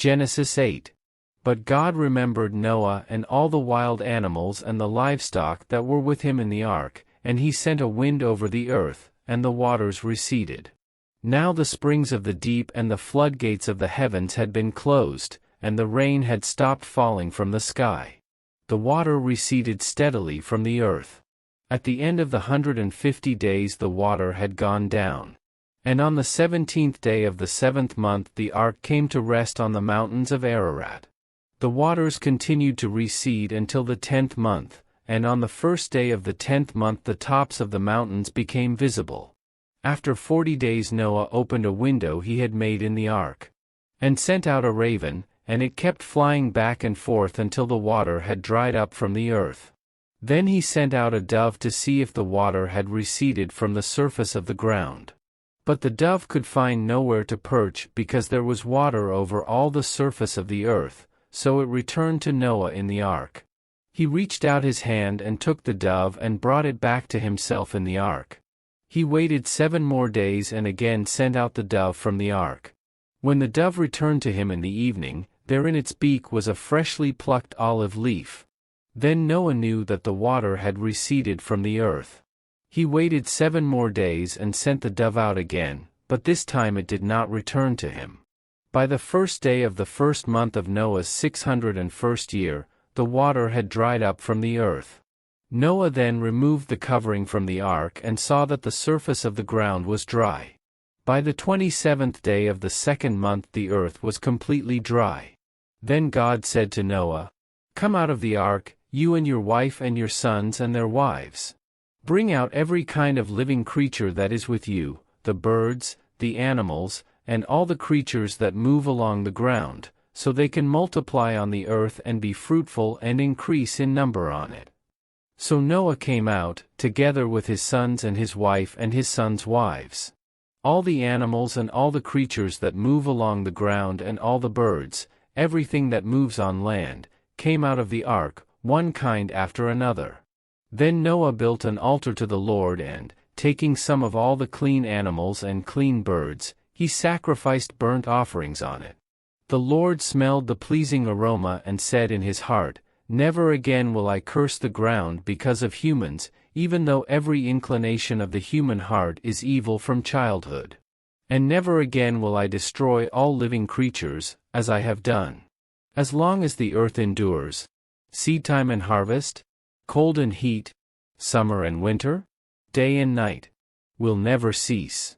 Genesis 8. But God remembered Noah and all the wild animals and the livestock that were with him in the ark, and he sent a wind over the earth, and the waters receded. Now the springs of the deep and the floodgates of the heavens had been closed, and the rain had stopped falling from the sky. The water receded steadily from the earth. At the end of the 150 days the water had gone down. And on the 17th day of the 7th month the ark came to rest on the mountains of Ararat. The waters continued to recede until the 10th month, and on the first day of the 10th month the tops of the mountains became visible. After 40 days Noah opened a window he had made in the ark, and sent out a raven, and it kept flying back and forth until the water had dried up from the earth. Then he sent out a dove to see if the water had receded from the surface of the ground. But the dove could find nowhere to perch because there was water over all the surface of the earth, so it returned to Noah in the ark. He reached out his hand and took the dove and brought it back to himself in the ark. He waited 7 more days and again sent out the dove from the ark. When the dove returned to him in the evening, there in its beak was a freshly plucked olive leaf. Then Noah knew that the water had receded from the earth. He waited 7 more days and sent the dove out again, but this time it did not return to him. By the first day of the 1st month of Noah's 601st year, the water had dried up from the earth. Noah then removed the covering from the ark and saw that the surface of the ground was dry. By the 27th day of the 2nd month the earth was completely dry. Then God said to Noah, "Come out of the ark, you and your wife and your sons and their wives. Bring out every kind of living creature that is with you, the birds, the animals, and all the creatures that move along the ground, so they can multiply on the earth and be fruitful and increase in number on it." So Noah came out, together with his sons and his wife and his sons' wives. All the animals and all the creatures that move along the ground and all the birds, everything that moves on land, came out of the ark, one kind after another. Then Noah built an altar to the Lord and, taking some of all the clean animals and clean birds, he sacrificed burnt offerings on it. The Lord smelled the pleasing aroma and said in his heart, "Never again will I curse the ground because of humans, even though every inclination of the human heart is evil from childhood. And never again will I destroy all living creatures, as I have done. As long as the earth endures, seedtime and harvest, cold and heat, summer and winter, day and night, will never cease."